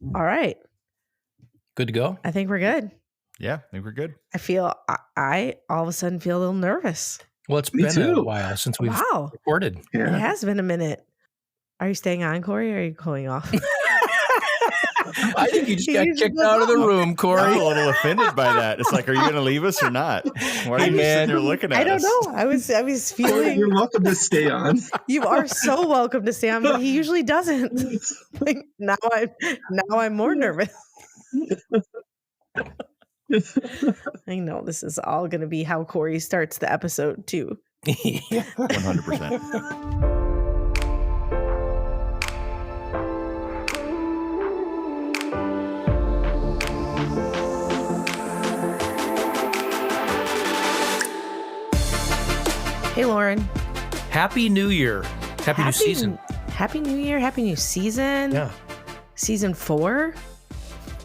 All right. Good to go? I think we're good. Yeah, I think we're good. I feel, I all of a sudden feel a little nervous. Well, it's Me been too. a while since we've recorded. It Yeah. has been a minute. Are you staying on, Corey, or are you going off? I think you just got kicked out of the room, Corey. I'm a little offended by that. It's like, are you going to leave us or not? Why are you sitting there looking at us? I don't know. I was feeling. You're welcome to stay on. You are so welcome to stay on, but he usually doesn't. Like now I'm more nervous. I know this is all going to be how Corey starts the episode too. 100%. Hey, Loren. Happy New Year. Happy new season. Happy New Year. Happy new season. Yeah. Season 4.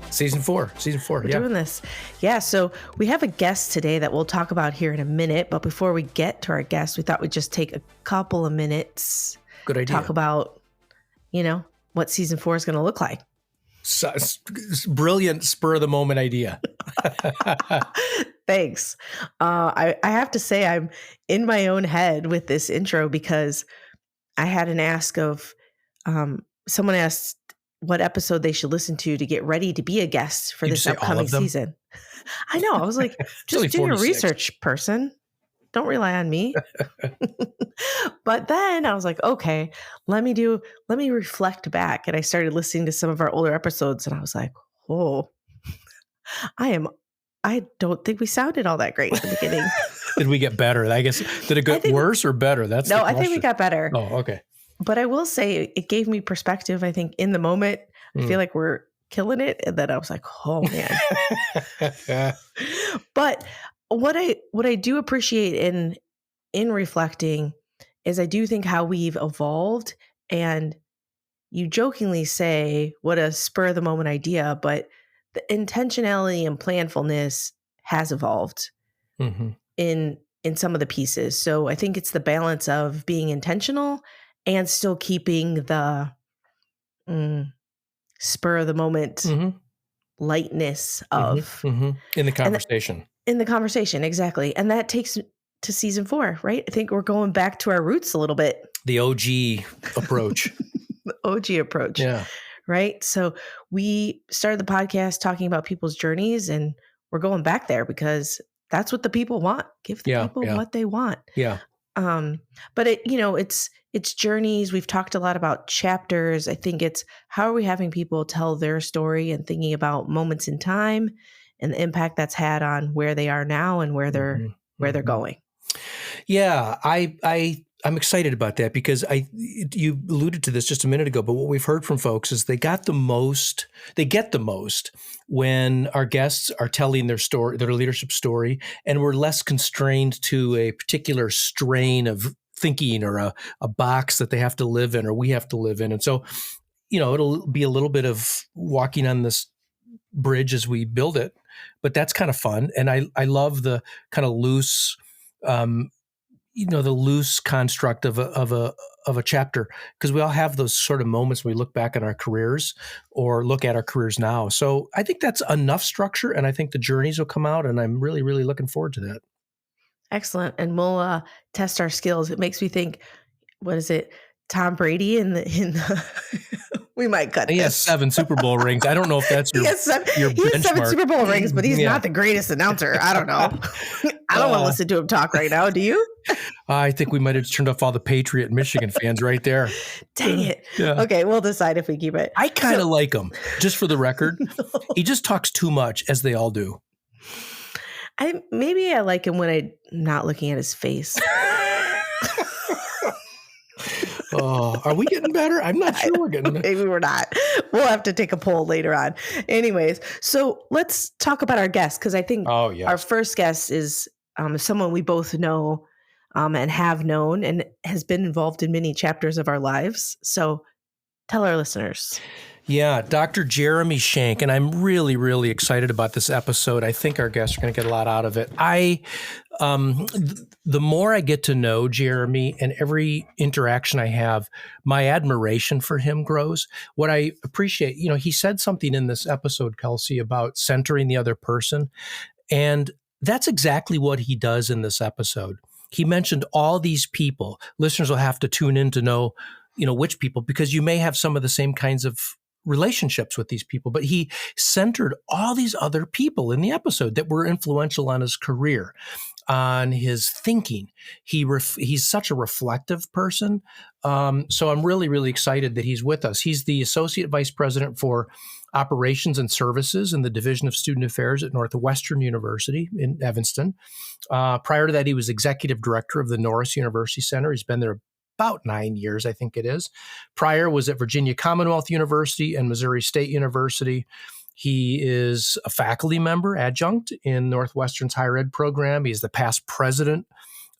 Season 4. We're doing this. Yeah. So we have a guest today that we'll talk about here in a minute. But before we get to our guest, we thought we'd just take a couple of minutes. Good idea. Talk about, what season 4 is going to look like. Brilliant spur of the moment idea. Thanks. I have to say I'm in my own head with this intro because I had an ask of someone asked what episode they should listen to get ready to be a guest for this upcoming season. I know. I was like, just do your research, person. Don't rely on me. But then I was like, okay, let me reflect back. And I started listening to some of our older episodes and I was like, oh, I don't think we sounded all that great at the beginning. Did we get better? I guess, did it get worse or better? That's the question. I think we got better. Oh, okay. But I will say it gave me perspective. I think in the moment, I feel like we're killing it. And then I was like, oh man. But what I do appreciate in reflecting is I do think how we've evolved, and you jokingly say what a spur of the moment idea, but the intentionality and planfulness has evolved in some of the pieces. So I think it's the balance of being intentional and still keeping the spur of the moment lightness of in the conversation. In the conversation, exactly. And that takes to season 4, right? I think we're going back to our roots a little bit. The OG approach. The OG approach. Yeah. Right. So we started the podcast talking about people's journeys, and we're going back there because that's what the people want. Give the people what they want. Yeah. But it's journeys. We've talked a lot about chapters. I think it's how are we having people tell their story and thinking about moments in time and the impact that's had on where they are now and where they're going. Yeah, I'm excited about that because you alluded to this just a minute ago, but what we've heard from folks is they get the most when our guests are telling their story, their leadership story, and we're less constrained to a particular strain of thinking or a box that they have to live in or we have to live in. And so, it'll be a little bit of walking on this bridge as we build it, but that's kind of fun. And I love the kind of loose, the loose construct of a chapter, because we all have those sort of moments when we look back at our careers or look at our careers now. So I think that's enough structure, and I think the journeys will come out, and I'm really, really looking forward to that. Excellent. And we'll test our skills. It makes me think, what is it? Tom Brady in the we might cut. He has 7 Super Bowl rings. I don't know if that's your benchmark. He has 7 Super Bowl rings, but he's not the greatest announcer. I don't know. I don't want to listen to him talk right now. Do you? I think we might have turned off all the Patriot and Michigan fans right there. Dang it. Yeah. Okay, we'll decide if we keep it. I kind of like him, just for the record. No. He just talks too much, as they all do. Maybe I like him when I'm not looking at his face. Oh, are we getting better? I'm not sure we're getting better. Maybe we're not. We'll have to take a poll later on. Anyways, so let's talk about our guest, because I think our first guest is someone we both know and have known and has been involved in many chapters of our lives. So Tell our listeners. Yeah, Dr. Jeremy Schenk, and I'm really, really excited about this episode. I think our guests are going to get a lot out of it. The more I get to know Jeremy and every interaction I have, my admiration for him grows. What I appreciate, he said something in this episode, Kelsey, about centering the other person. And that's exactly what he does in this episode. He mentioned all these people. Listeners will have to tune in to know, which people, because you may have some of the same kinds of relationships with these people, but he centered all these other people in the episode that were influential on his career, on his thinking. He's such a reflective person. So I'm really, really excited that he's with us. He's the Associate Vice President for Operations and Services in the Division of Student Affairs at Northwestern University in Evanston. Prior to that, he was Executive Director of the Norris University Center. He's been there about 9 years, I think it is. Prior was at Virginia Commonwealth University and Missouri State University. He is a faculty member, adjunct in Northwestern's higher ed program. He's the past president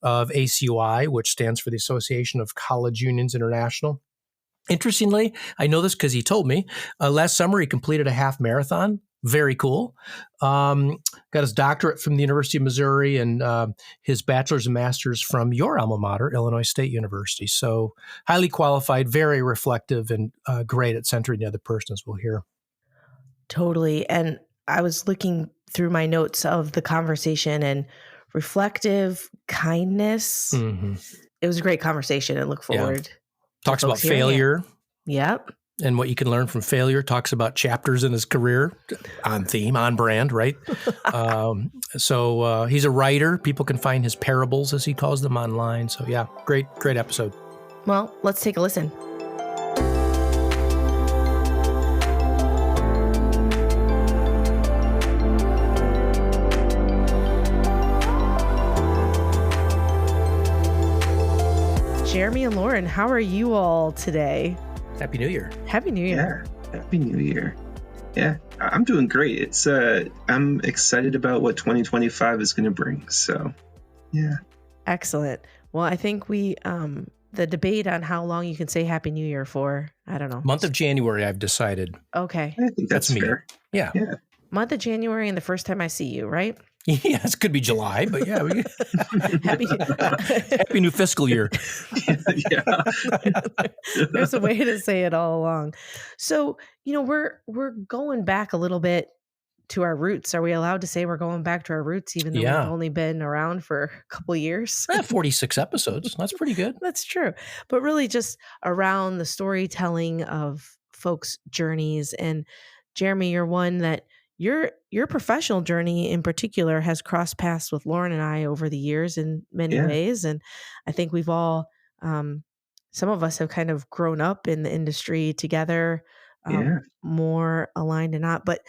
of ACUI, which stands for the Association of College Unions International. Interestingly, I know this because he told me, last summer he completed a half marathon. Very cool. Got his doctorate from the University of Missouri and his bachelor's and master's from your alma mater, Illinois State University. So highly qualified, very reflective, and great at centering the other person, as we'll hear. Totally. And I was looking through my notes of the conversation, and reflective, kindness. Mm-hmm. It was a great conversation, and look forward. Yeah. Talks about failure. Yep. And what you can learn from failure. Talks about chapters in his career, on theme, on brand, right? So he's a writer. People can find his parables, as he calls them, online. So yeah, great episode. Well, let's take a listen. Jeremy and Loren, how are you all today? Happy New Year. Happy New Year. Yeah, Happy New Year. Yeah, I'm doing great. It's I'm excited about what 2025 is going to bring. So, yeah. Excellent. Well, I think we the debate on how long you can say Happy New Year for, I don't know. Month of January, I've decided. Okay. I think that's fair. Yeah. Month of January and the first time I see you, right? Yes, could be July, but yeah. Happy new fiscal year. Yeah. There's a way to say it all along. So, we're going back a little bit to our roots. Are we allowed to say we're going back to our roots, even though we've only been around for a couple of years? 46 episodes. That's pretty good. That's true. But really just around the storytelling of folks' journeys. And Jeremy, you're one that your professional journey in particular has crossed paths with Loren and I over the years in many ways. And I think we've all, some of us have kind of grown up in the industry together, more aligned or not. But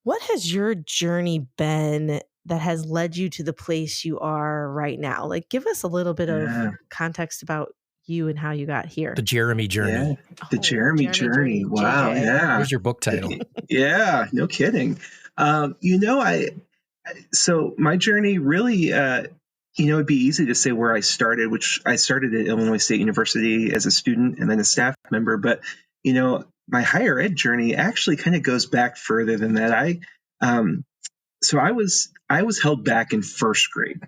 what has your journey been that has led you to the place you are right now? Like, give us a little bit of context about you and how you got here. The Jeremy journey. Yeah, the Jeremy journey. Wow. JJ. Yeah. Here's your book title. Yeah. No kidding. So my journey really, it'd be easy to say where I started, which I started at Illinois State University as a student and then a staff member. But, my higher ed journey actually kind of goes back further than that. I was held back in first grade.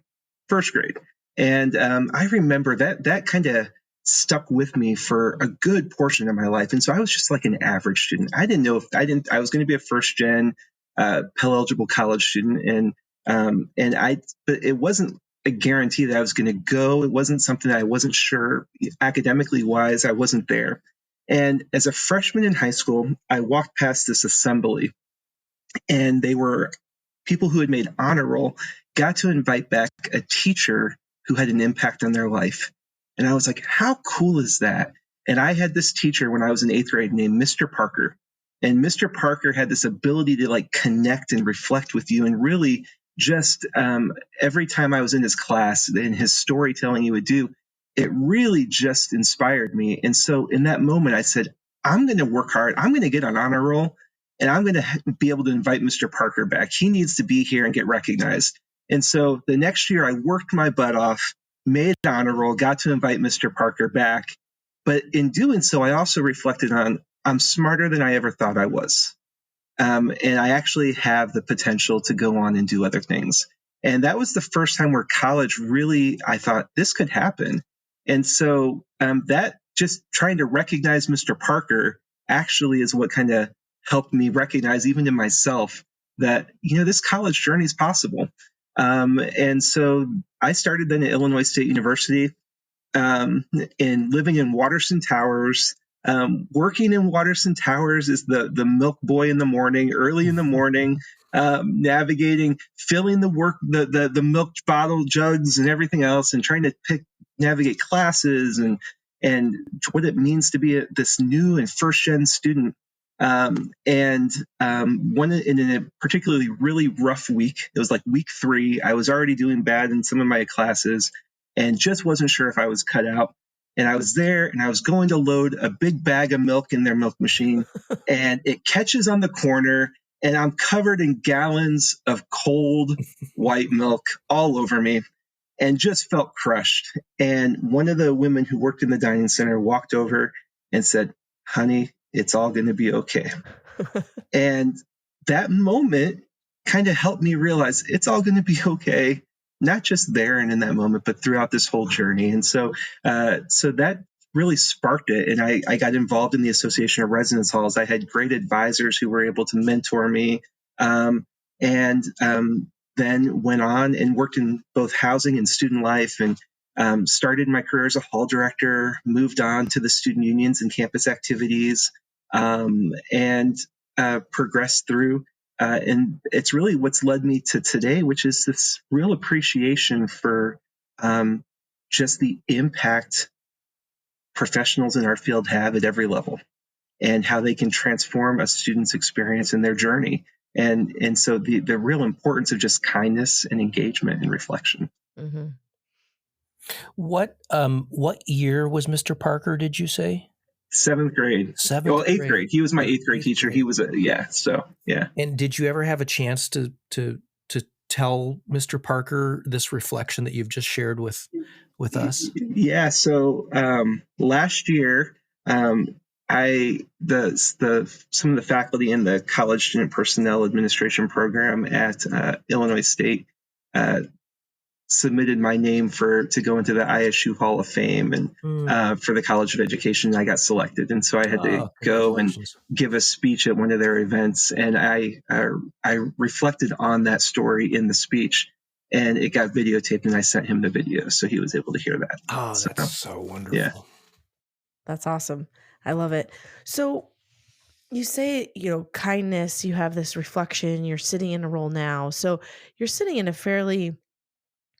And I remember that kind of stuck with me for a good portion of my life. And so I was just like an average student. I didn't know I was going to be a first gen Pell eligible college student. But it wasn't a guarantee that I was going to go. It wasn't something that I wasn't sure academically wise. I wasn't there. And as a freshman in high school, I walked past this assembly, and they were people who had made honor roll, got to invite back a teacher who had an impact on their life. And I was like, how cool is that? And I had this teacher when I was in 8th grade named Mr. Parker. And Mr. Parker had this ability to connect and reflect with you. And really just every time I was in his class and his storytelling he would do, it really just inspired me. And so in that moment, I said, I'm going to work hard. I'm going to get on honor roll, and I'm going to be able to invite Mr. Parker back. He needs to be here and get recognized. And so the next year I worked my butt off, made honor roll, got to invite Mr. Parker back. But in doing so, I also reflected on, I'm smarter than I ever thought I was. And I actually have the potential to go on and do other things. And that was the first time where college really, I thought this could happen. And so that just trying to recognize Mr. Parker actually is what kind of helped me recognize, even in myself, that, this college journey is possible. And so I started then at Illinois State University, and living in Waterston Towers. Working in Waterston Towers is the milk boy in the morning, early in the morning, navigating, filling the milk bottle jugs and everything else, and trying to navigate classes and what it means to be this new and first gen student. In a particularly really rough week, it was like week 3, I was already doing bad in some of my classes and just wasn't sure if I was cut out. And I was there and I was going to load a big bag of milk in their milk machine, and it catches on the corner, and I'm covered in gallons of cold white milk all over me and just felt crushed. And one of the women who worked in the dining center walked over and said, "Honey, it's all going to be okay." And that moment kind of helped me realize it's all going to be okay, not just there and in that moment, but throughout this whole journey. And so that really sparked it. And I got involved in the Association of Residence Halls. I had great advisors who were able to mentor me, and then went on and worked in both housing and student life, and started my career as a hall director, moved on to the student unions and campus activities, and progressed through. And it's really what's led me to today, which is this real appreciation for just the impact professionals in our field have at every level, and how they can transform a student's experience and their journey. And so the real importance of just kindness and engagement and reflection. Mm-hmm. What year was Mr. Parker, did you say? 7th grade. Well, 8th grade. He was my 8th grade teacher. He was yeah. And did you ever have a chance to tell Mr. Parker this reflection that you've just shared with us? Yeah. So last year, some of the faculty in the College Student Personnel Administration program at Illinois State submitted my name to go into the ISU Hall of Fame, and for the College of Education, I got selected. And so I had to go and give a speech at one of their events. And I reflected on that story in the speech, and it got videotaped, and I sent him the video, so he was able to hear that. Oh, that's so wonderful. Yeah. That's awesome. I love it. So you say, kindness, you have this reflection, you're sitting in a role now. So you're sitting in a fairly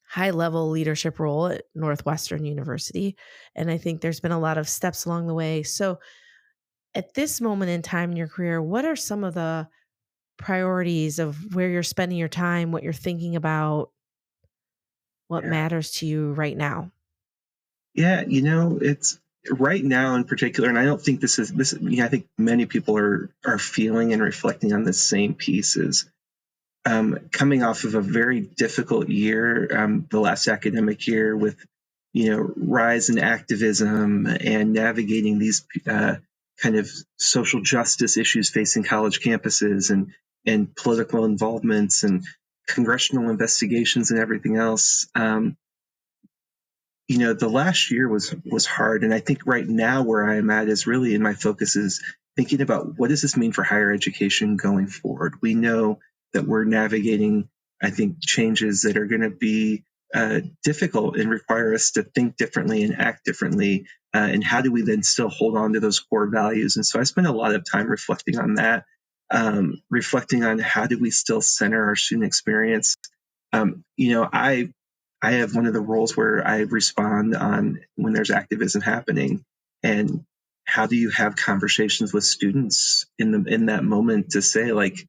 high-level leadership role at Northwestern University. And I think there's been a lot of steps along the way. So at this moment in time in your career, what are some of the priorities of where you're spending your time, what you're thinking about, what matters to you right now? Yeah, it's right now in particular, and I don't think this. I think many people are feeling and reflecting on the same pieces. Coming off of a very difficult year, the last academic year, with rise in activism and navigating these kind of social justice issues facing college campuses, and political involvements and congressional investigations and everything else. The last year was hard. And I think right now where I am at is really in my focus is thinking about what does this mean for higher education going forward? We know that we're navigating, I think, changes that are going to be difficult and require us to think differently and act differently. And how do we then still hold on to those core values? And so I spent a lot of time reflecting on that, reflecting on how do we still center our student experience. I have one of the roles where I respond on when there's activism happening, and how do you have conversations with students in that moment to say, like,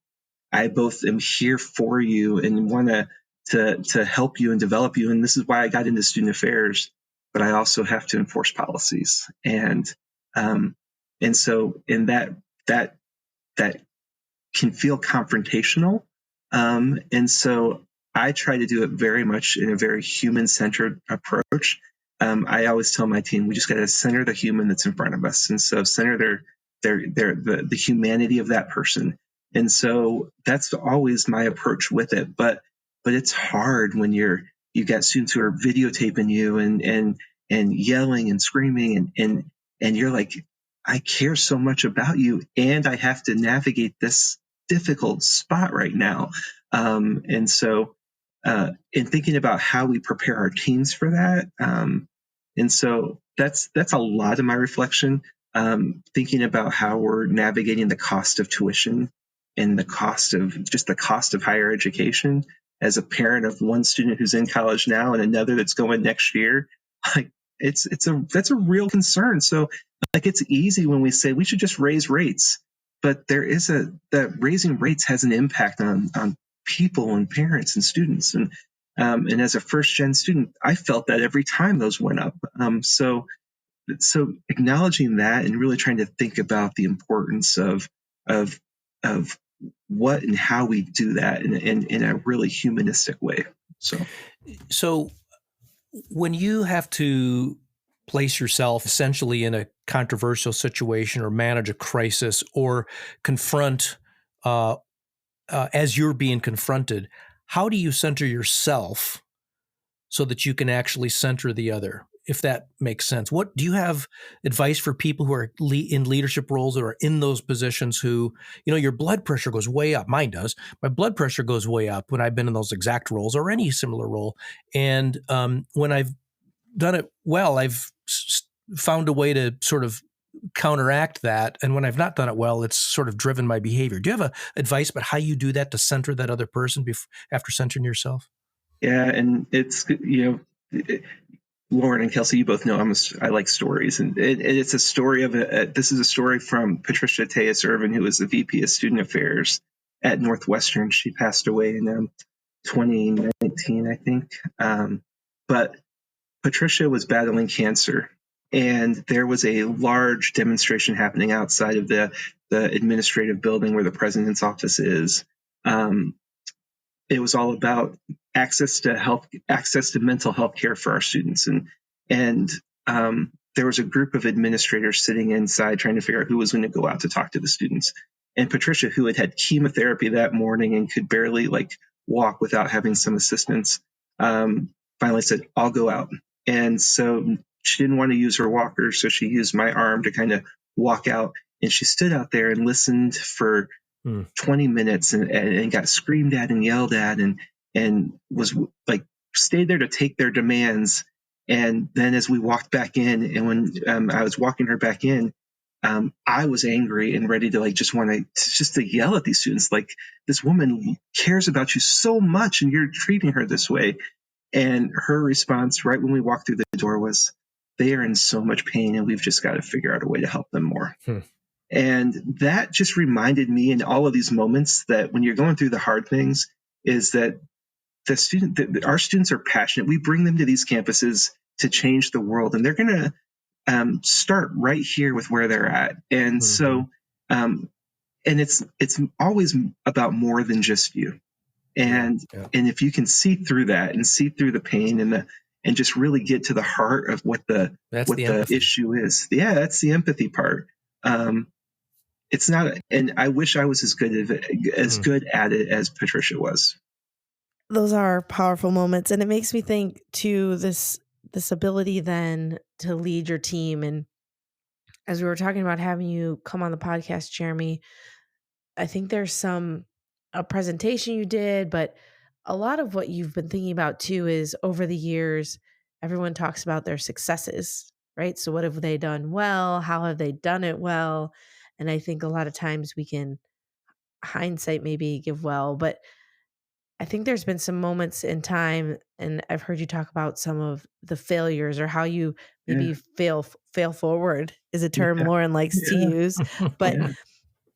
I both am here for you and want to help you and develop you, and this is why I got into student affairs, but I also have to enforce policies, and so in that can feel confrontational, and so I try to do it very much in a very human-centered approach. I always tell my team, we just got to center the human that's in front of us. And so center the humanity of that person. And so that's always my approach with it. But it's hard when you got students who are videotaping you and yelling and screaming and you're like, I care so much about you, and I have to navigate this difficult spot right now. And so, in thinking about how we prepare our teams for that, and so that's a lot of my reflection. Thinking about how we're navigating the cost of tuition and the cost of higher education. As a parent of one student who's in college now and another that's going next year, like that's a real concern. So like it's easy when we say we should just raise rates, but that raising rates has an impact on people and parents and students. And as a first gen student, I felt that every time those went up. So acknowledging that and really trying to think about the importance of what and how we do that in a really humanistic way. So when you have to place yourself essentially in a controversial situation or manage a crisis or confront as you're being confronted, how do you center yourself so that you can actually center the other, if that makes sense? What do you have advice for people who are in leadership roles or are in those positions who, your blood pressure goes way up? Mine does. My blood pressure goes way up when I've been in those exact roles or any similar role. And when I've done it well, I've found a way to sort of counteract that. And when I've not done it well, it's sort of driven my behavior. Do you have advice about how you do that to center that other person after centering yourself? Yeah. And it's, Loren and Kelsey, you both know I like stories, and it's a story this is a story from Patricia Tejas Irvin, who was the VP of Student Affairs at Northwestern. She passed away in 2019, I think. But Patricia was battling cancer, and there was a large demonstration happening outside of the administrative building where the president's office is. It was all about access to mental health care for our students. And there was a group of administrators sitting inside trying to figure out who was going to go out to talk to the students. And Patricia, who had chemotherapy that morning and could barely walk without having some assistance, finally said, I'll go out. And so she didn't want to use her walker, so she used my arm to kind of walk out. And she stood out there and listened for 20 minutes and got screamed at and yelled at and was stayed there to take their demands. And then as we walked back in, and when I was walking her back in, I was angry and ready to just to yell at these students. This woman cares about you so much and you're treating her this way. And her response right when we walked through the door was, they are in so much pain and we've just got to figure out a way to help them more. And that just reminded me in all of these moments that when you're going through the hard things is that our students are passionate. We bring them to these campuses to change the world, and they're going to start right here with where they're at. And so, and it's always about more than just you. And if you can see through that and see through the pain and just really get to the heart of what the issue is. Yeah, that's the empathy part. It's not, and I wish I was as good at it as Patricia was. Those are powerful moments, and it makes me think to this ability then to lead your team. And as we were talking about having you come on the podcast, Jeremy, I think there's a presentation you did, but a lot of what you've been thinking about too is over the years, everyone talks about their successes, right? So what have they done well? How have they done it well? And I think a lot of times we can hindsight maybe give well, but I think there's been some moments in time, and I've heard you talk about some of the failures or how you maybe fail forward is a term Loren likes to use, but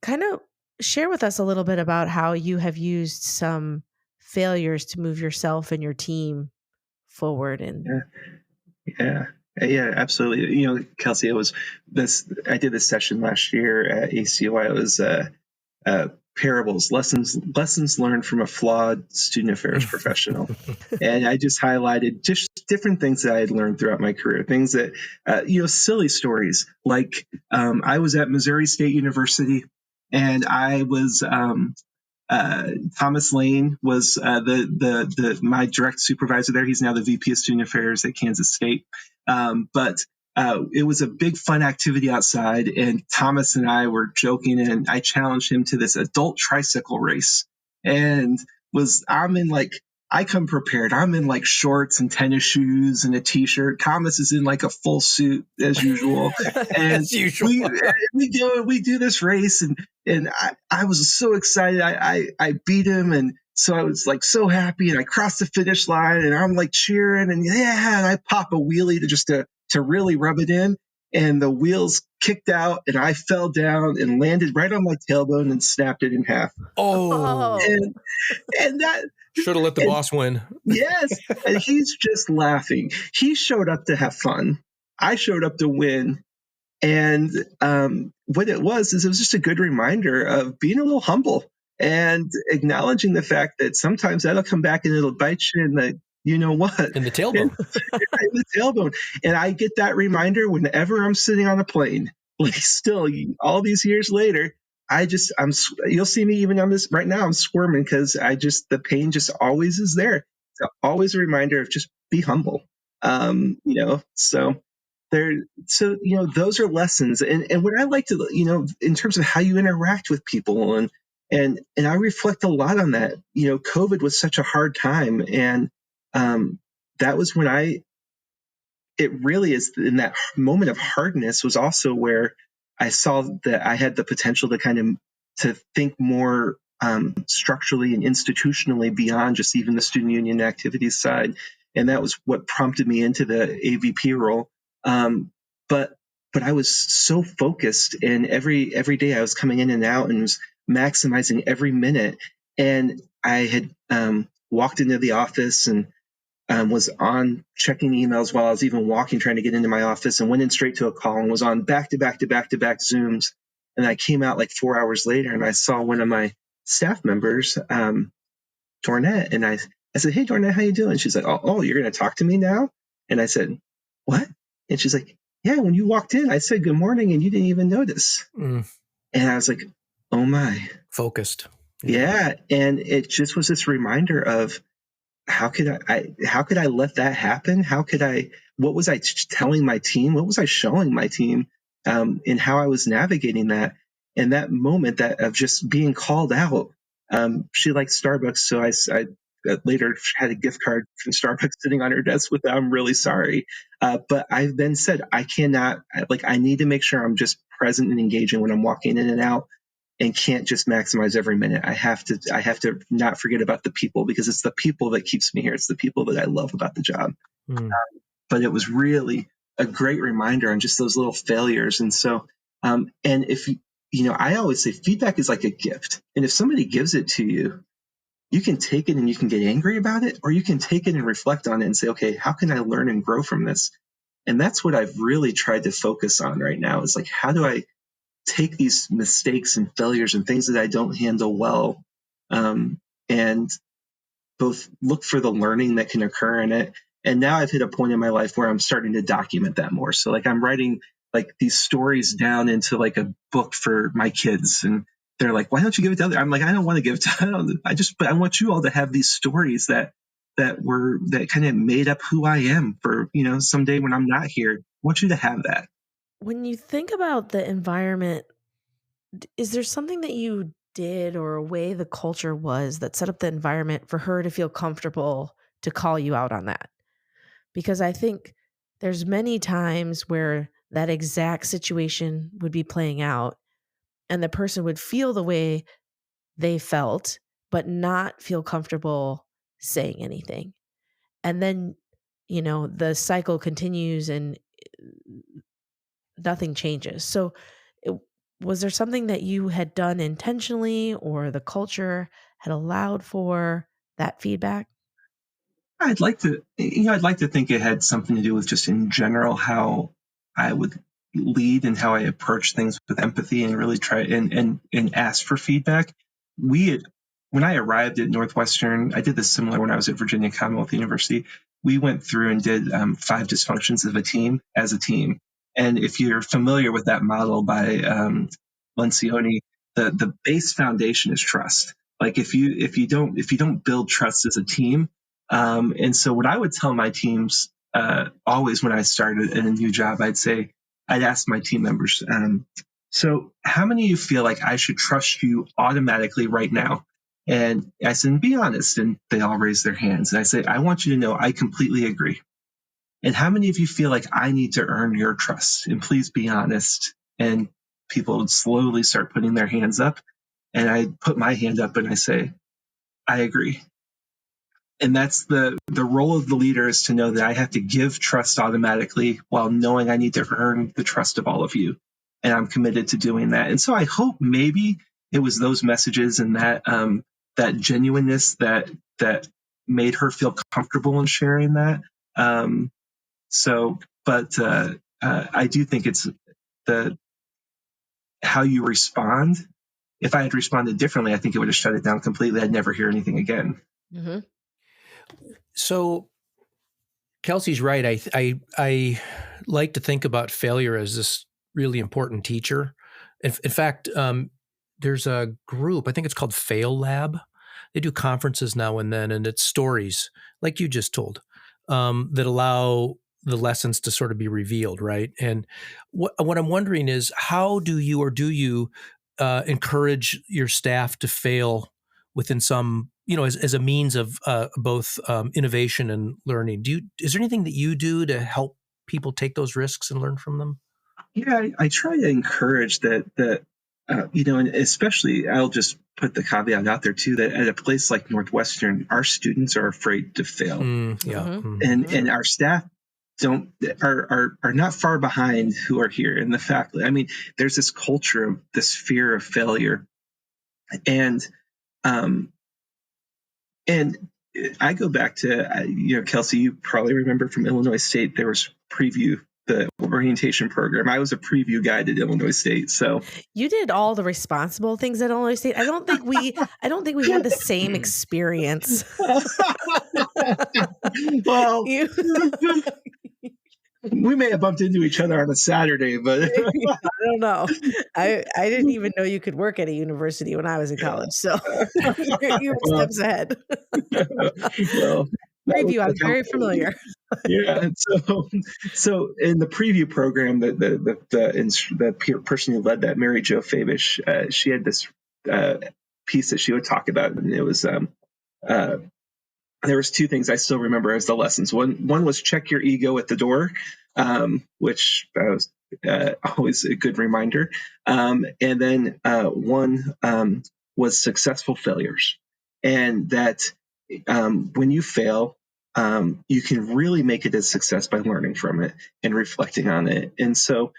kind of share with us a little bit about how you have used some failures to move yourself and your team forward. Yeah, absolutely. Kelsey, I did this session last year at ACUI. It was parables, lessons learned from a flawed student affairs professional. And I just highlighted just different things that I had learned throughout my career, things that, silly stories. Like I was at Missouri State University, and I was Thomas Lane was my direct supervisor there. He's now the VP of Student Affairs at Kansas State. But it was a big fun activity outside, and Thomas and I were joking, and I challenged him to this adult tricycle race. And I come prepared. I'm in like shorts and tennis shoes and a t-shirt. Thomas is in like a full suit as usual. And As usual. we do this race, and I was so excited. I beat him, and so I was like so happy, and I crossed the finish line, and I'm like cheering, and and I pop a wheelie to really rub it in, and the wheels kicked out, and I fell down and landed right on my tailbone and snapped it in half. Oh, And that should have let the boss win. Yes, and he's just laughing. He showed up to have fun. I showed up to win. And what it was just a good reminder of being a little humble and acknowledging the fact that sometimes that'll come back and it'll bite you in the, you know what? In the tailbone. In the tailbone. And I get that reminder whenever I'm sitting on a plane. Like still, all these years later, you'll see me even on this right now, I'm squirming because the pain just always is there. It's always a reminder of just be humble. Those are lessons. And what I like to, in terms of how you interact with people and I reflect a lot on that. COVID was such a hard time. And that was when it really is in that moment of hardness was also where I saw that I had the potential to think more structurally and institutionally beyond just even the student union activities side. And that was what prompted me into the AVP role. But I was so focused, and every day I was coming in and out and was maximizing every minute. And I had walked into the office and was on checking emails while I was even walking, trying to get into my office, and went in straight to a call and was on back to back Zooms. And I came out like 4 hours later, and I saw one of my staff members, Dornette, and I said, "Hey, Dornette, how you doing?" She's like, "Oh, you're going to talk to me now?" And I said, "What?" And she's like, "Yeah, when you walked in, I said good morning, and you didn't even notice." And I was like, "Oh my." Focused. Yeah. And it just was this reminder of, how could I let that happen? What was I telling my team? What was I showing my team in how I was navigating that? And that moment of just being called out, she liked Starbucks. So I later had a gift card from Starbucks sitting on her desk with, "I'm really sorry." But I then said, I need to make sure I'm just present and engaging when I'm walking in and out, and can't just maximize every minute. I have to not forget about the people, because it's the people that keeps me here. It's the people that I love about the job. But it was really a great reminder on just those little failures. And so, and if I always say feedback is like a gift. And if somebody gives it to you, you can take it and you can get angry about it, or you can take it and reflect on it and say, okay, how can I learn and grow from this? And that's what I've really tried to focus on right now, is like, how do I take these mistakes and failures and things that I don't handle well, and both look for the learning that can occur in it. And now I've hit a point in my life where I'm starting to document that more. So like I'm writing like these stories down into like a book for my kids, and they're like, "Why don't you give it to other?" I'm like, "I don't want to give it to. But I want you all to have these stories that kind of made up who I am for someday when I'm not here. I want you to have that." When you think about the environment, is there something that you did or a way the culture was that set up the environment for her to feel comfortable to call you out on that? Because I think there's many times where that exact situation would be playing out and the person would feel the way they felt, but not feel comfortable saying anything. And then, the cycle continues and nothing changes. So was there something that you had done intentionally or the culture had allowed for that feedback? I'd like to think it had something to do with just in general how I would lead and how I approach things with empathy and really try and ask for feedback. when I arrived at Northwestern, I did this similar when I was at Virginia Commonwealth University. We went through and did 5 dysfunctions of a team as a team. And if you're familiar with that model by Lencioni, the base foundation is trust. Like if you don't build trust as a team, and so what I would tell my teams always when I started in a new job, I'd ask my team members, so how many of you feel like I should trust you automatically right now? And I said, be honest. And they all raised their hands. And I said, I want you to know I completely agree. And how many of you feel like I need to earn your trust? And please be honest. And people would slowly start putting their hands up. And I put my hand up and I say, I agree. And that's the role of the leader, is to know that I have to give trust automatically while knowing I need to earn the trust of all of you. And I'm committed to doing that. And so I hope maybe it was those messages and that genuineness that made her feel comfortable in sharing that. I do think it's how you respond. If I had responded differently, I think it would have shut it down completely. I'd never hear anything again. Mm-hmm. So Kelsey's right. I like to think about failure as this really important teacher. In fact, there's a group, I think it's called Fail Lab. They do conferences now and then, and it's stories like you just told that allow the lessons to sort of be revealed, right? And what I'm wondering is, how do you encourage your staff to fail within some, as a means of both innovation and learning? Is there anything that you do to help people take those risks and learn from them? Yeah, I try to encourage that, and especially I'll just put the caveat out there too, that at a place like Northwestern, our students are afraid to fail. And our staff are not far behind who are here in the faculty. I mean, there's this culture of this fear of failure. And I go back to, Kelsey, you probably remember from Illinois State, there was Preview, the orientation program. I was a preview guide at Illinois State. So you did all the responsible things at Illinois State. I don't think we had the same experience. Well, we may have bumped into each other on a Saturday, but I don't know. I didn't even know you could work at a university when I was in college. So you were steps ahead. Well, Preview, I'm very familiar. Yeah, and so in the preview program, the person who led that, Mary Jo Fabish, she had this piece that she would talk about, and it was there was 2 things I still remember as the lessons. One was check your ego at the door, which was always a good reminder, and then one was successful failures, and that when you fail, you can really make it a success by learning from it and reflecting on it. And so,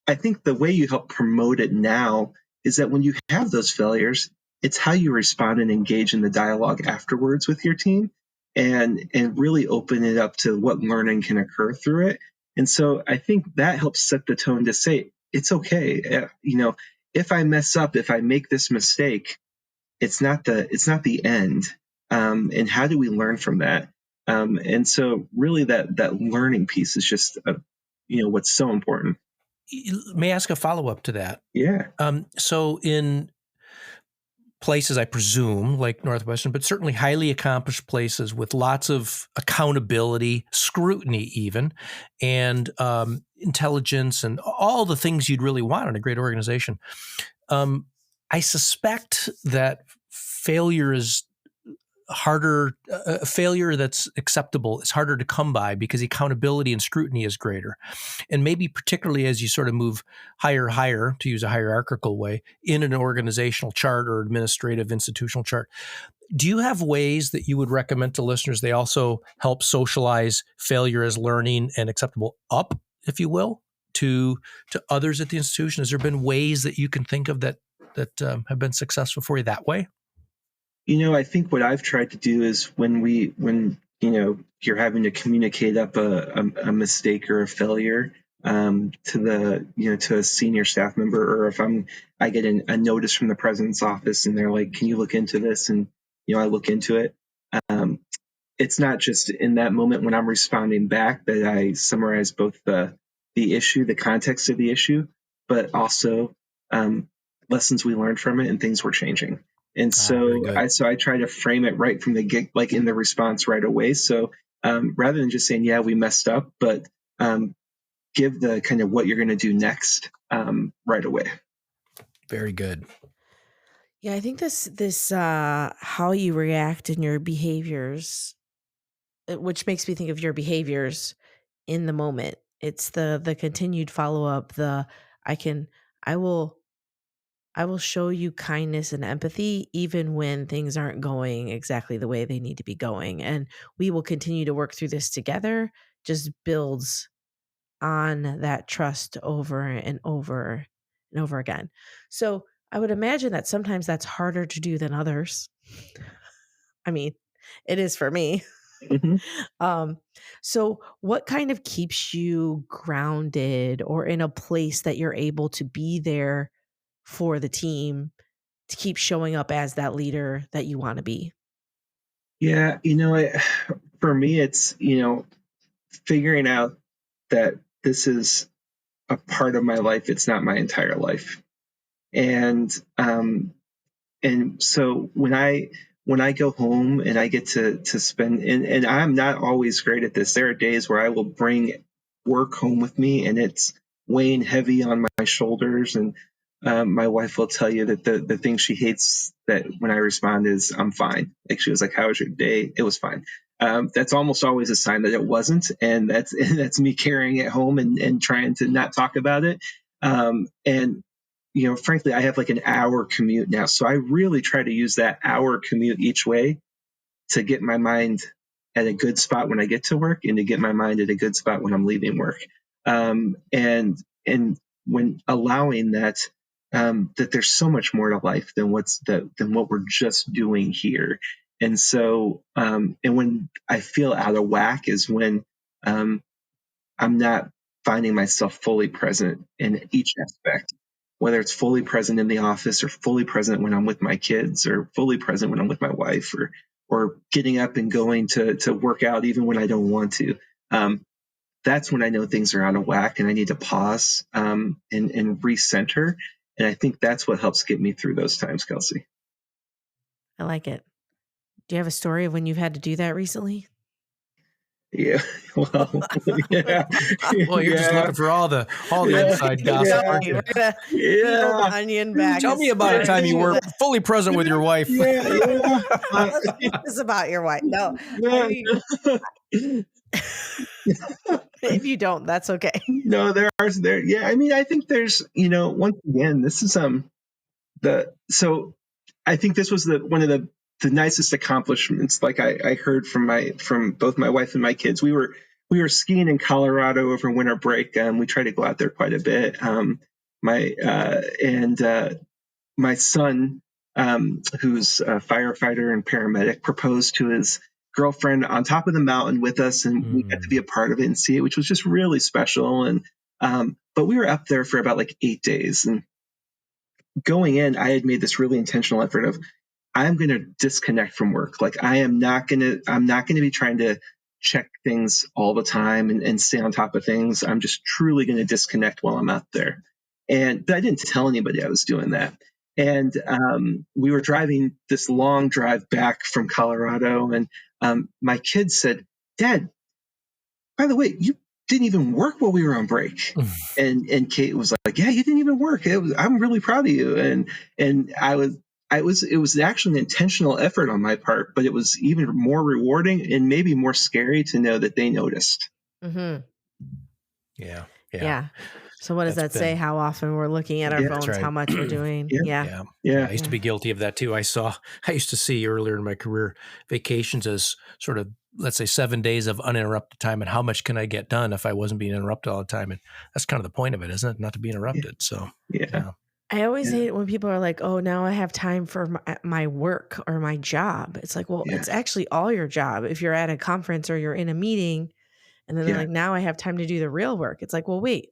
I think the way you help promote it now is that when you have those failures, it's how you respond and engage in the dialogue afterwards with your team, and really open it up to what learning can occur through it. And so I think that helps set the tone to say, it's okay. If I mess up, if I make this mistake, it's not the end. And how do we learn from that? And so really that learning piece is just, what's so important. May I ask a follow-up to that? Yeah. So in places, I presume, like Northwestern, but certainly highly accomplished places with lots of accountability, scrutiny even, and intelligence and all the things you'd really want in a great organization, I suspect that failure is harder, failure that's acceptable is harder to come by because accountability and scrutiny is greater. And maybe particularly as you sort of move higher, to use a hierarchical way, in an organizational chart or administrative institutional chart. Do you have ways that you would recommend to listeners they also help socialize failure as learning and acceptable up, if you will, to others at the institution? Has there been ways that you can think of that have been successful for you that way? I think what I've tried to do is when you're having to communicate up a mistake or a failure, to a senior staff member, or if I get a notice from the president's office and they're like, can you look into this? And, I look into it. It's not just in that moment when I'm responding back that I summarize both the issue, the context of the issue, but also lessons we learned from it and things we're changing. And so I try to frame it right from the get, like in the response right away. So rather than just saying, yeah, we messed up, but give the kind of what you're going to do next right away. Very good. Yeah, I think this how you react in your behaviors, which makes me think of your behaviors in the moment. It's the continued follow-up, I will show you kindness and empathy even when things aren't going exactly the way they need to be going. And we will continue to work through this together, just builds on that trust over and over and over again. So I would imagine that sometimes that's harder to do than others. I mean, it is for me. Mm-hmm. So what kind of keeps you grounded or in a place that you're able to be there for the team to keep showing up as that leader that you want to be? Yeah, for me, it's, figuring out that this is a part of my life. It's not my entire life. And so when I go home and I get to spend, and I'm not always great at this. There are days where I will bring work home with me and it's weighing heavy on my shoulders. And my wife will tell you that the thing she hates that when I respond is, I'm fine. Like she was like, how was your day? It was fine. That's almost always a sign that it wasn't. And that's me carrying it home and trying to not talk about it. And frankly, I have like an hour commute now. So I really try to use that hour commute each way to get my mind at a good spot when I get to work and to get my mind at a good spot when I'm leaving work. And when allowing that there's so much more to life than what we're just doing here. And so, and when I feel out of whack is when I'm not finding myself fully present in each aspect, whether it's fully present in the office or fully present when I'm with my kids or fully present when I'm with my wife or getting up and going to work out even when I don't want to. That's when I know things are out of whack and I need to pause and recenter. And I think that's what helps get me through those times, Kelsey. I like it. Do you have a story of when you've had to do that recently? Yeah. Well, yeah. Well, you're just looking for all the inside gossip. We're gonna peel the onion back. Tell me about a time you were fully present with your wife. It's about your wife. No. If you don't, that's okay. No, there. Yeah. I mean, I think there's, once again, this is so I think this was one of the nicest accomplishments. Like I heard from both my wife and my kids. We were skiing in Colorado over winter break. We try to go out there quite a bit. My son, who's a firefighter and paramedic, proposed to his girlfriend on top of the mountain with us, and we got to be a part of it and see it, which was just really special. And but we were up there for about like 8 days, and going in, I had made this really intentional effort of, I'm going to disconnect from work. Like I'm not going to be trying to check things all the time and stay on top of things. I'm just truly going to disconnect while I'm out there. But I didn't tell anybody I was doing that. And we were driving this long drive back from Colorado, and my kids said, "Dad, by the way, you didn't even work while we were on break." And Kate was like, "Yeah, you didn't even work. I'm really proud of you." And it was actually an intentional effort on my part, but it was even more rewarding and maybe more scary to know that they noticed. Mm-hmm. Yeah. So what does that say? How often we're looking at our phones, right. How much we're doing. Yeah. I used to be guilty of that too. I used to see earlier in my career vacations as sort of, let's say, 7 days of uninterrupted time. And how much can I get done if I wasn't being interrupted all the time? And that's kind of the point of it, isn't it? Not to be interrupted. So, I always hate it when people are like, oh, now I have time for my work or my job. It's like, well, it's actually all your job. If you're at a conference or you're in a meeting And then they're like, now I have time to do the real work. It's like, well, wait,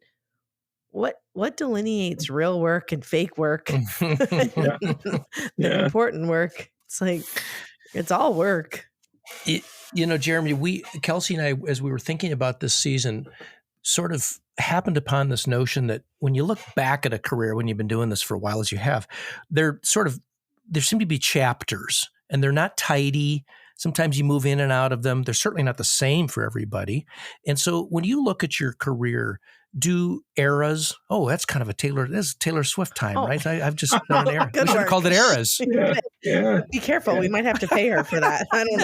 what delineates real work and fake work? The important work. It's like, it's all work. Jeremy, Kelsey and I, as we were thinking about this season, sort of happened upon this notion that when you look back at a career, when you've been doing this for a while as you have, there seem to be chapters, and they're not tidy. Sometimes you move in and out of them. They're certainly not the same for everybody. And so when you look at your career, do eras, that's kind of that's Taylor Swift time, right? I've just done an era. We should have called it eras. Yeah. Be careful. Yeah. We might have to pay her for that. I don't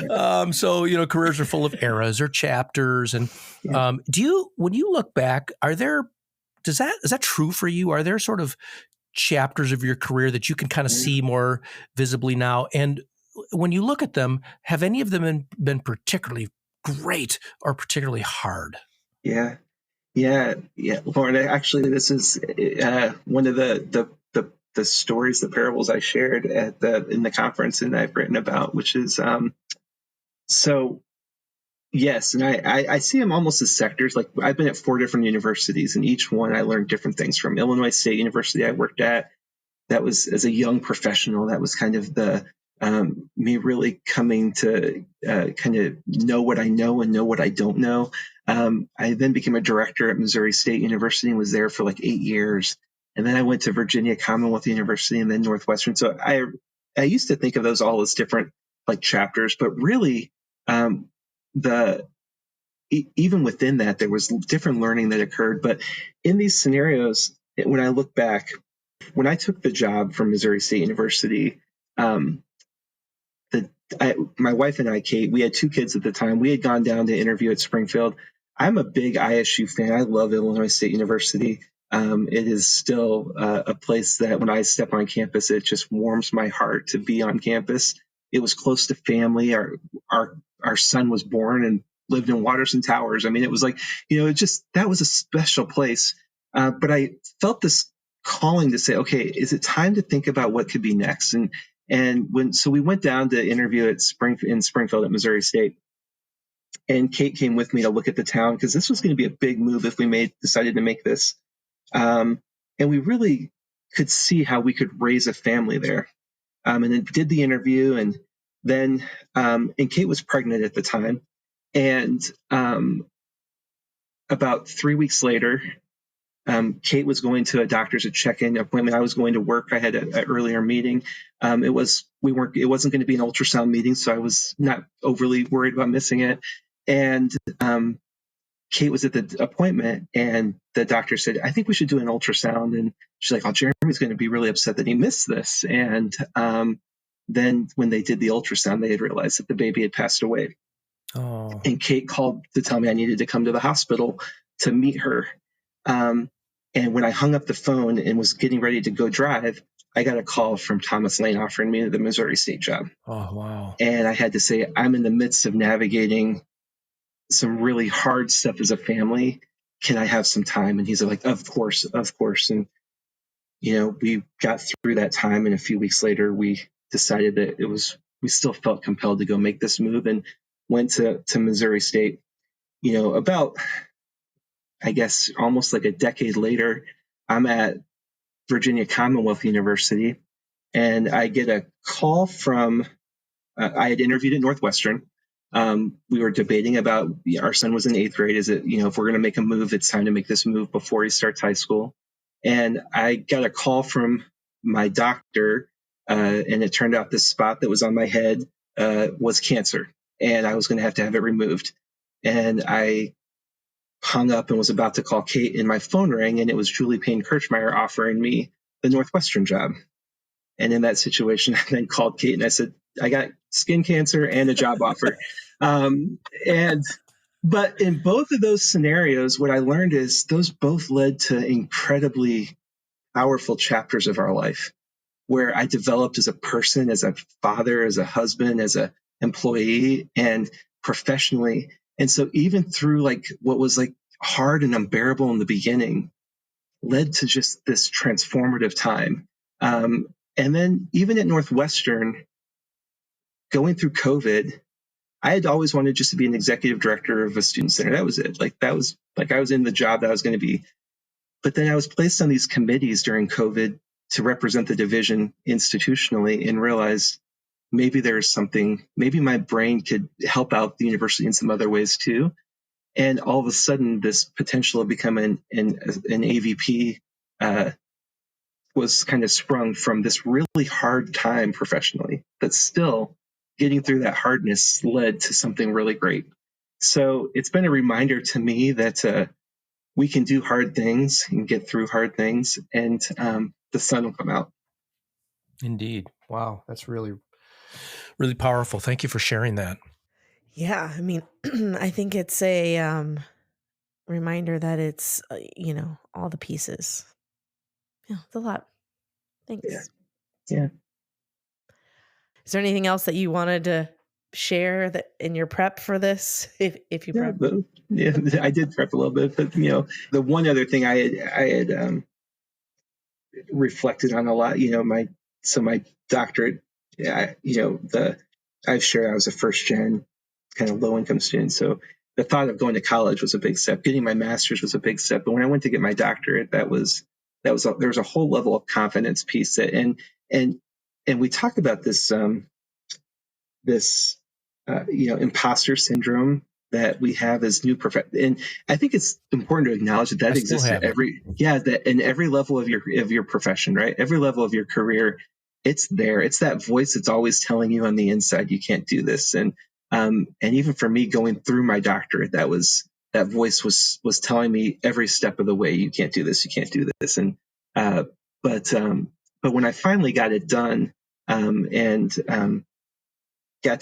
know. So, careers are full of eras or chapters. And when you look back, is that true for you? Are there sort of chapters of your career that you can kind of see more visibly now? And when you look at them, have any of them been particularly great or particularly hard? Yeah. Loren, actually, this is one of the stories, the parables I shared in the conference and I've written about, which is so. Yes, and I see them almost as sectors. Like, I've been at 4 different universities, and each one I learned different things from. Illinois State University I worked at, that was as a young professional, that was kind of the me really coming to kind of know what I know and know what I don't know. I then became a director at Missouri State University and was there for like 8 years. And then I went to Virginia Commonwealth University and then Northwestern. So I used to think of those all as different like chapters, but really even within that, there was different learning that occurred. But in these scenarios, when I look back, when I took the job from Missouri State University, my wife and I, Kate, we had 2 kids at the time. We had gone down to interview at Springfield. I'm a big ISU fan. I love Illinois State University. It is still a place that when I step on campus, it just warms my heart to be on campus. It was close to family. Our son was born and lived in Watterson Towers. I mean, it was like, that was a special place. But I felt this calling to say, okay, is it time to think about what could be next? So we went down to interview in Springfield at Missouri State. And Kate came with me to look at the town because this was going to be a big move if we decided to make this. And we really could see how we could raise a family there. And then did the interview, and then and Kate was pregnant at the time. And about 3 weeks later, Kate was going to a doctor's check-in appointment. I was going to work. I had an earlier meeting. It wasn't going to be an ultrasound meeting, so I was not overly worried about missing it. And Kate was at the appointment, and the doctor said, I think we should do an ultrasound. And she's like, Jeremy's going to be really upset that he missed this. And then when they did the ultrasound, they had realized that the baby had passed away. Oh. And Kate called to tell me I needed to come to the hospital to meet her. And when I hung up the phone and was getting ready to go drive, I got a call from Thomas Lane offering me the Missouri State job. Oh, wow. And I had to say, I'm in the midst of navigating some really hard stuff as a family. Can I have some time? And he's like, of course. And, we got through that time. And a few weeks later, we decided that we still felt compelled to go make this move and went to Missouri State, about, I guess, almost like a decade later. I'm at Virginia Commonwealth University, and I get a call from, I had interviewed at Northwestern. We were debating about, our son was in 8th grade. Is it, if we're going to make a move, it's time to make this move before he starts high school. And I got a call from my doctor, and it turned out this spot that was on my head was cancer, and I was going to have it removed. And I hung up and was about to call Kate, and my phone rang, and it was Julie Payne Kirchmeier offering me the Northwestern job. And in that situation, I then called Kate and I said, I got skin cancer and a job offer. But in both of those scenarios, what I learned is those both led to incredibly powerful chapters of our life, where I developed as a person, as a father, as a husband, as an employee, and professionally. And so even through like what was like hard and unbearable in the beginning led to just this transformative time. And then even at Northwestern, going through COVID, I had always wanted just to be an executive director of a student center. That was it. Like that was like I was in the job that I was going to be. But then I was placed on these committees during COVID to represent the division institutionally and realized maybe there's something, maybe my brain could help out the university in some other ways too. And all of a sudden, this potential of becoming an AVP was kind of sprung from this really hard time professionally, but still getting through that hardness led to something really great. So it's been a reminder to me that we can do hard things and get through hard things, and the sun will come out. Indeed. Wow. That's really, really powerful. Thank you for sharing that. Yeah. I mean, I think it's a reminder that it's, all the pieces. Yeah, it's a lot. Thanks. Yeah. Is there anything else that you wanted to share that in your prep for this? If you prep? Yeah, I did prep a little bit, but the one other thing I had reflected on a lot, my doctorate, I've shared I was a first gen kind of low income student, so the thought of going to college was a big step. Getting my master's was a big step, but when I went to get my doctorate, there was a whole level of confidence piece that, and we talk about this imposter syndrome that we have as new and I think it's important to acknowledge that exists at in every level of your profession, right? Every level of your career, it's there. It's that voice that's always telling you on the inside you can't do this. And even for me going through my doctorate, that voice was telling me every step of the way, you can't do this, you can't do this. And but when I finally got it done, got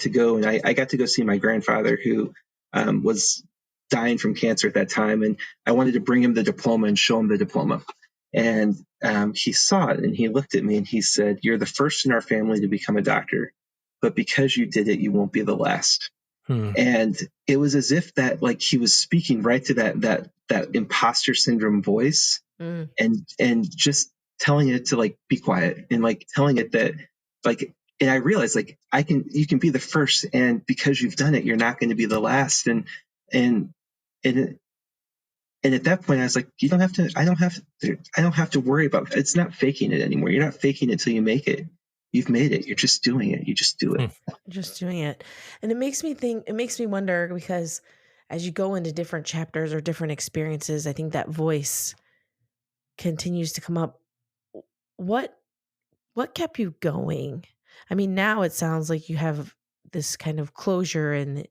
to go, and I got to go see my grandfather, who was dying from cancer at that time, and I wanted to bring him the diploma and show him the diploma. And he saw it and he looked at me and he said, "You're the first in our family to become a doctor, but because you did it, you won't be the last." And it was as if that, like, he was speaking right to that imposter syndrome voice, and just telling it to, like, be quiet, and like telling it that, like, and I realized, like, you can be the first, and because you've done it, you're not going to be the last. And at that point I was like, I don't have to worry about it. It's not faking it anymore. You're not faking it till you make it. You've made it. You're just doing it. You just do it. Just doing it. And it makes me wonder, because as you go into different chapters or different experiences, I think that voice continues to come up. What kept you going? I mean, now it sounds like you have this kind of closure and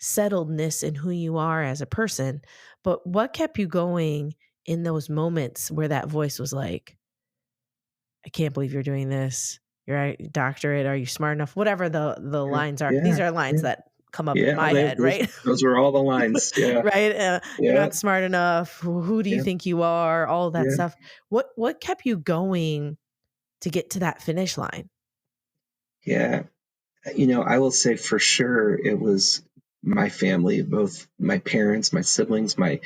settledness in who you are as a person. But what kept you going in those moments where that voice was like, "I can't believe you're doing this. You're a doctorate. Are you smart enough?" Whatever the lines are. These are lines that come up in my head, right? Those were all the lines. Yeah. Right. You're not smart enough. Who do you think you are? All of that stuff. What kept you going to get to that finish line? Yeah. I will say for sure it was my family, both my parents, my siblings, my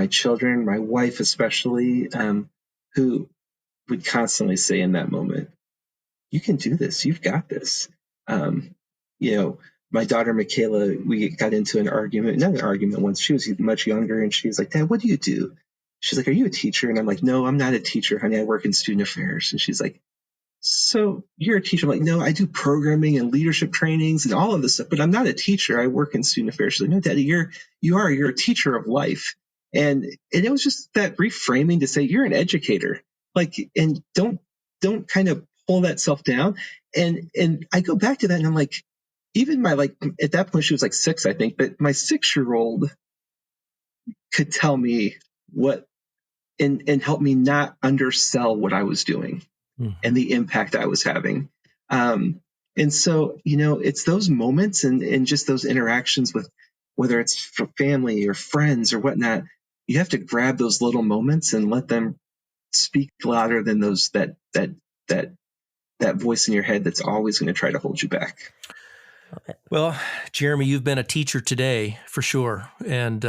children, my wife especially, who would constantly say in that moment, "You can do this. You've got this." My daughter Michaela, we got into not an argument once. She was much younger, and she's like, "Dad, what do you do?" She's like, "Are you a teacher?" And I'm like, "No, I'm not a teacher, honey. I work in student affairs." And she's like, "So you're a teacher?" I'm like, "No, I do programming and leadership trainings and all of this stuff, but I'm not a teacher. I work in student affairs." She's like, "No, Daddy, you're a teacher of life." And it was just that reframing to say, you're an educator, like, and don't kind of pull that self down. And I go back to that, and I'm like, even at that point, she was like 6, I think, but my 6-year-old could tell me what, and help me not undersell what I was doing and the impact I was having. And so, it's those moments and just those interactions with, whether it's for family or friends or whatnot, you have to grab those little moments and let them speak louder than those that voice in your head that's always going to try to hold you back. Well, Jeremy, you've been a teacher today for sure. And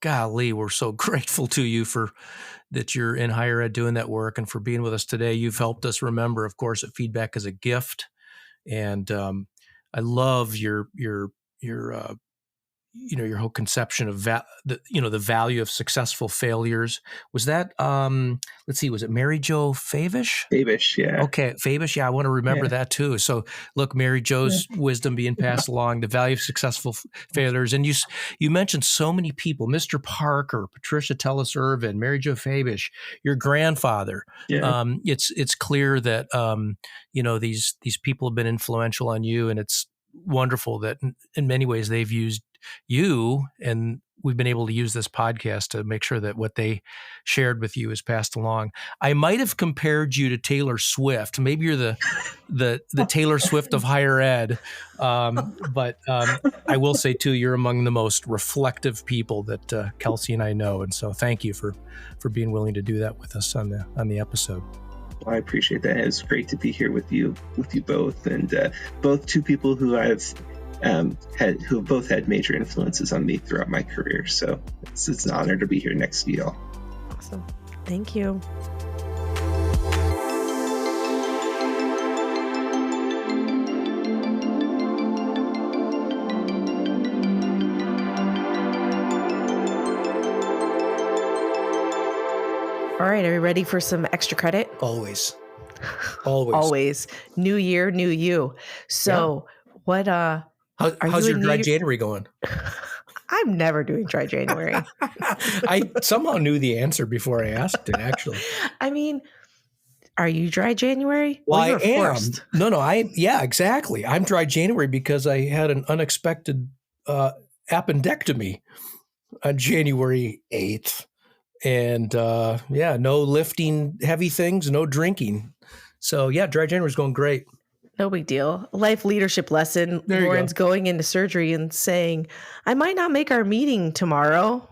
golly, we're so grateful to you for that you're in higher ed doing that work and for being with us today. You've helped us remember, of course, that feedback is a gift. And I love your your whole conception of the value of successful failures. Was that let's see, was it Mary Jo Favish? Favish, yeah. Okay, Favish, yeah, I want to remember that too. So look, Mary Jo's wisdom being passed along, the value of successful failures. And you mentioned so many people, Mr. Parker, Patricia Tellis Irvin, Mary Jo Favish, your grandfather. Yeah. It's clear that these people have been influential on you, and it's wonderful that in many ways they've used you, and we've been able to use this podcast to make sure that what they shared with you is passed along. I might have compared you to Taylor Swift. Maybe you're the Taylor Swift of higher ed. But I will say too, you're among the most reflective people that Kelsey and I know. And so thank you for being willing to do that with us on the episode. Well, I appreciate that. It's great to be here with you both, and both two people who I've who both had major influences on me throughout my career. So it's an honor to be here next to you all. Awesome. Thank you. All right, are you ready for some extra credit? Always. Always. New year, new you. So what how's your dry January going? I'm never doing dry January. I somehow knew the answer before I asked it, actually. I mean, are you dry January? Well, I am. No, exactly. I'm dry January because I had an unexpected appendectomy on January 8th. And no lifting heavy things, no drinking. So dry January is going great. No big deal. Life leadership lesson. Loren's going into surgery and saying, I might not make our meeting tomorrow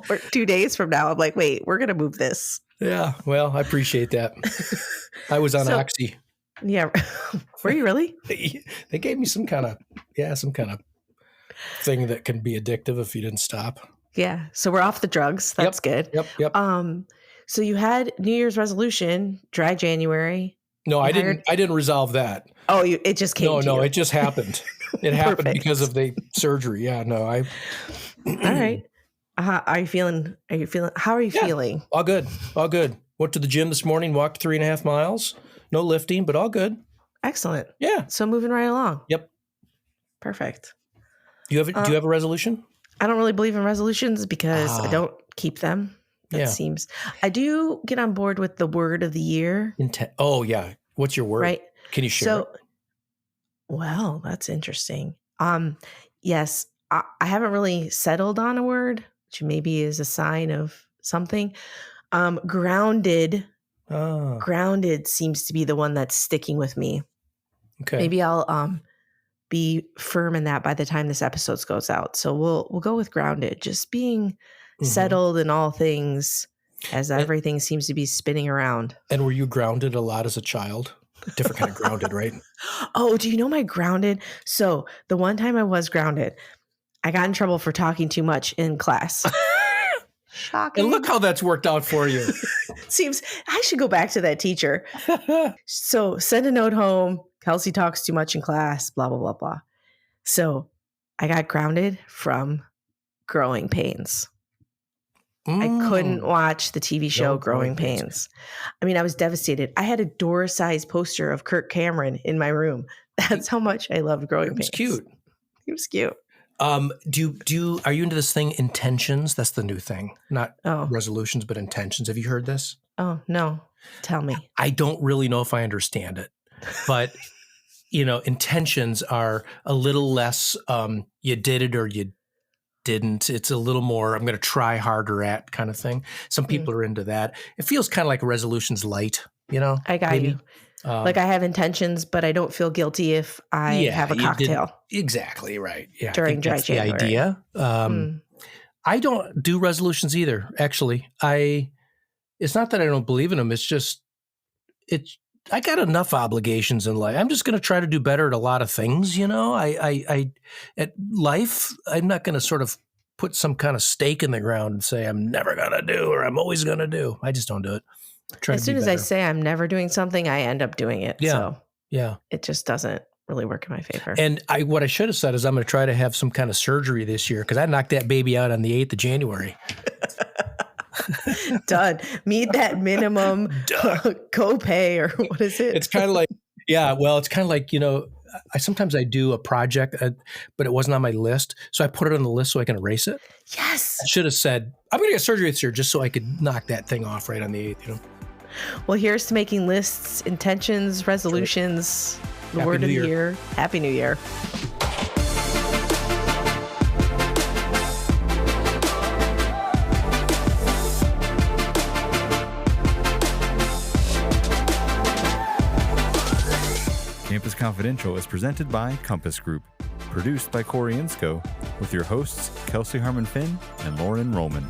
or 2 days from now. I'm like, wait, we're going to move this. Yeah. Well, I appreciate that. I was on Oxy. Yeah. Were you really? They gave me some kind of thing that can be addictive if you didn't stop. Yeah. So we're off the drugs. That's good. Yep. So you had New Year's resolution, dry January. No, I didn't resolve that. Oh, it just came to you. No, it just happened. It happened because of the surgery. Yeah, no, All right. Are you feeling? How are you feeling? All good. Went to the gym this morning, walked 3.5 miles. No lifting, but all good. Excellent. Yeah. So moving right along. Yep. Perfect. Do you have a resolution? I don't really believe in resolutions because I don't keep them. Seems. I do get on board with the word of the year. Oh, yeah. What's your word? Right. Can you share it? Well, that's interesting. Yes, I haven't really settled on a word, which maybe is a sign of something. Grounded. Oh. Grounded seems to be the one that's sticking with me. Okay. Maybe I'll be firm in that by the time this episode goes out. So we'll go with grounded, just being settled in all things as everything seems to be spinning around. And were you grounded a lot as a child? Different kind of grounded, right? Oh, do you know my grounded? So the one time I was grounded, I got in trouble for talking too much in class. Shocking. And look how that's worked out for you. Seems I should go back to that teacher. So send a note home. Kelsey talks too much in class, blah, blah, blah, blah. So I got grounded from Growing Pains. I couldn't watch the TV show Growing Pains. I mean, I was devastated. I had a door-sized poster of Kirk Cameron in my room. That's how much I loved Growing Pains. It was cute. He was cute. Are you into this thing, intentions? That's the new thing. Not resolutions, but intentions. Have you heard this? Oh, no. Tell me. I don't really know if I understand it, but intentions are a little less you did it or you didn't. It's a little more I'm going to try harder at kind of thing. Some people are into that. It feels kind of like resolutions light, I got you. Like I have intentions, but I don't feel guilty if I have a cocktail. Exactly right. Yeah, during dry January. The idea. I don't do resolutions either. Actually, it's not that I don't believe in them. It's just I got enough obligations in life. I'm just going to try to do better at a lot of things. At life, I'm not going to sort of put some kind of stake in the ground and say I'm never going to do or I'm always going to do. I just don't do it. As soon as I say I'm never doing something, I end up doing it. Yeah. So yeah, it just doesn't really work in my favor. And what I should have said is I'm going to try to have some kind of surgery this year because I knocked that baby out on the 8th of January. Done. Meet that minimum copay, or what is it? It's kind of like, it's kind of like, sometimes I do a project, but it wasn't on my list. So I put it on the list so I can erase it. Yes. I should have said, I'm going to get surgery this year just so I could knock that thing off right on the 8th, Well, here's to making lists, intentions, resolutions, the word of the year. Happy New Year. Campus Confidential is presented by Compass Group, produced by Corey Inscoe, with your hosts Kelsey, Harmon, Finn, and Loren Rullman.